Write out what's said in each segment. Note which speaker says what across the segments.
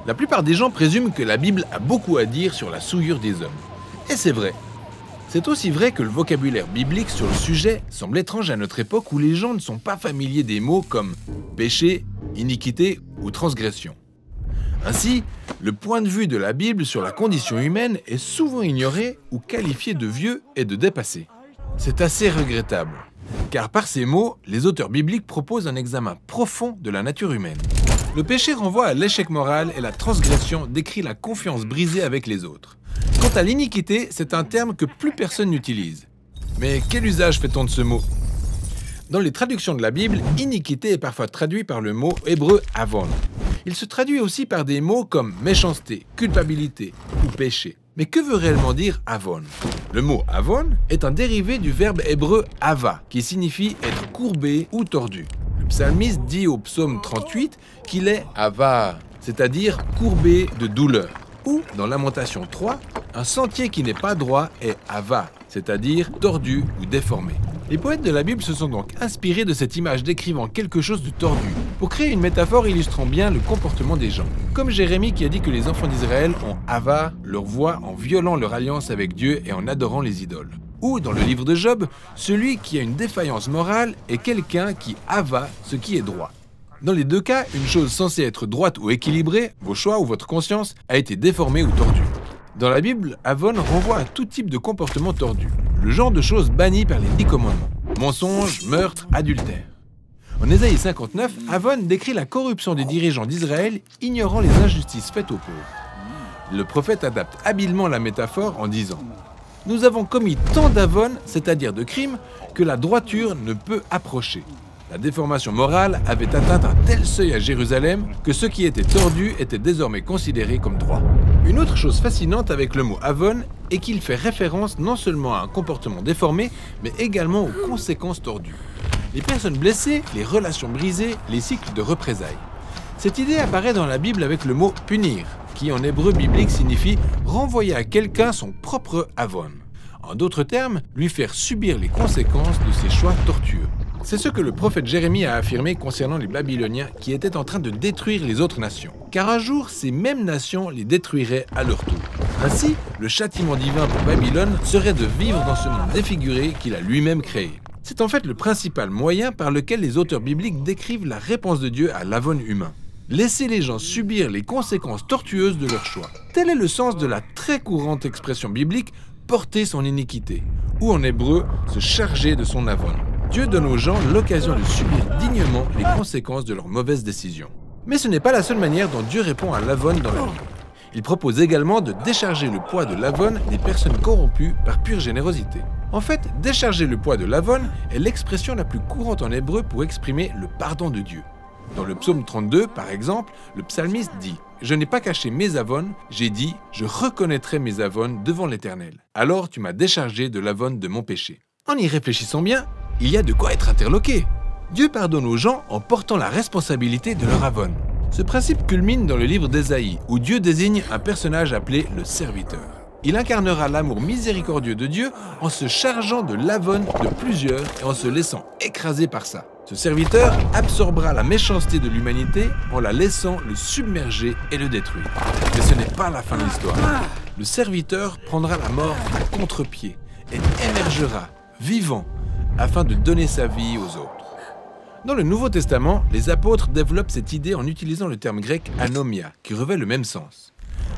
Speaker 1: La plupart des gens présument que la Bible a beaucoup à dire sur la souillure des hommes. Et c'est vrai. C'est aussi vrai que le vocabulaire biblique sur le sujet semble étrange à notre époque où les gens ne sont pas familiers des mots comme péché, iniquité ou transgression. Ainsi, le point de vue de la Bible sur la condition humaine est souvent ignoré ou qualifié de vieux et de dépassé. C'est assez regrettable, car par ces mots, les auteurs bibliques proposent un examen profond de la nature humaine. Le péché renvoie à l'échec moral et la transgression décrit la confiance brisée avec les autres. Quant à l'iniquité, c'est un terme que plus personne n'utilise. Mais quel usage fait-on de ce mot ? Dans les traductions de la Bible, iniquité est parfois traduit par le mot hébreu avon. Il se traduit aussi par des mots comme méchanceté, culpabilité ou péché. Mais que veut réellement dire avon ? Le mot avon est un dérivé du verbe hébreu ava, qui signifie être courbé ou tordu. Le psalmiste dit au psaume 38 qu'il est ava, c'est-à-dire courbé de douleur. Ou, dans Lamentation 3, un sentier qui n'est pas droit est ava, c'est-à-dire tordu ou déformé. Les poètes de la Bible se sont donc inspirés de cette image décrivant quelque chose de tordu, pour créer une métaphore illustrant bien le comportement des gens. Comme Jérémie qui a dit que les enfants d'Israël ont ava leur voix en violant leur alliance avec Dieu et en adorant les idoles. Ou, dans le livre de Job, celui qui a une défaillance morale est quelqu'un qui ava ce qui est droit. Dans les deux cas, une chose censée être droite ou équilibrée, vos choix ou votre conscience, a été déformée ou tordue. Dans la Bible, avon renvoie à tout type de comportement tordu, le genre de choses bannies par les 10 commandements. Mensonge, meurtre, adultère. En Ésaïe 59, avon décrit la corruption des dirigeants d'Israël ignorant les injustices faites aux pauvres. Le prophète adapte habilement la métaphore en disant « Nous avons commis tant d'avon, c'est-à-dire de crimes, que la droiture ne peut approcher. » La déformation morale avait atteint un tel seuil à Jérusalem que ce qui était tordu était désormais considéré comme droit. Une autre chose fascinante avec le mot avon est qu'il fait référence non seulement à un comportement déformé, mais également aux conséquences tordues. Les personnes blessées, les relations brisées, les cycles de représailles. Cette idée apparaît dans la Bible avec le mot punir, qui en hébreu biblique signifie renvoyer à quelqu'un son propre avon. En d'autres termes, lui faire subir les conséquences de ses choix tortueux. C'est ce que le prophète Jérémie a affirmé concernant les Babyloniens qui étaient en train de détruire les autres nations. Car un jour, ces mêmes nations les détruiraient à leur tour. Ainsi, le châtiment divin pour Babylone serait de vivre dans ce monde défiguré qu'il a lui-même créé. C'est en fait le principal moyen par lequel les auteurs bibliques décrivent la réponse de Dieu à l'avon humain. Laisser les gens subir les conséquences tortueuses de leurs choix. Tel est le sens de la très courante expression biblique « porter son iniquité » ou en hébreu « se charger de son avon ». Dieu donne aux gens l'occasion de subir dignement les conséquences de leurs mauvaises décisions. Mais ce n'est pas la seule manière dont Dieu répond à l'avon dans la Bible. Il propose également de décharger le poids de l'avon des personnes corrompues par pure générosité. En fait, décharger le poids de l'avon est l'expression la plus courante en hébreu pour exprimer le pardon de Dieu. Dans le psaume 32, par exemple, le psalmiste dit « Je n'ai pas caché mes avons, j'ai dit « Je reconnaîtrai mes avons devant l'Éternel. Alors tu m'as déchargé de l'avon de mon péché. » En y réfléchissant bien, il y a de quoi être interloqué. Dieu pardonne aux gens en portant la responsabilité de leur avon. Ce principe culmine dans le livre d'Ésaïe, où Dieu désigne un personnage appelé le serviteur. Il incarnera l'amour miséricordieux de Dieu en se chargeant de l'avon de plusieurs et en se laissant écraser par ça. Ce serviteur absorbera la méchanceté de l'humanité en la laissant le submerger et le détruire. Mais ce n'est pas la fin de l'histoire. Le serviteur prendra la mort à contre-pied et émergera, vivant, afin de donner sa vie aux autres. Dans le Nouveau Testament, les apôtres développent cette idée en utilisant le terme grec anomia, qui revêt le même sens.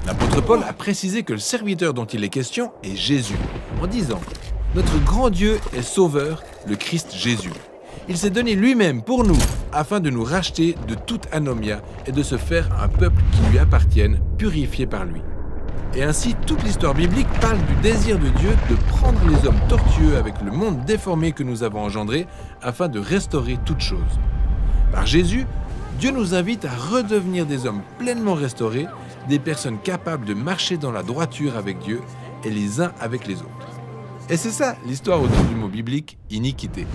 Speaker 1: L'apôtre Paul a précisé que le serviteur dont il est question est Jésus, en disant « Notre grand Dieu est sauveur, le Christ Jésus. Il s'est donné lui-même pour nous, afin de nous racheter de toute anomia et de se faire un peuple qui lui appartienne, purifié par lui. » Et ainsi, toute l'histoire biblique parle du désir de Dieu de prendre les hommes tortueux avec le monde déformé que nous avons engendré afin de restaurer toutes choses. Par Jésus, Dieu nous invite à redevenir des hommes pleinement restaurés, des personnes capables de marcher dans la droiture avec Dieu et les uns avec les autres. Et c'est ça l'histoire autour du mot biblique « iniquité ».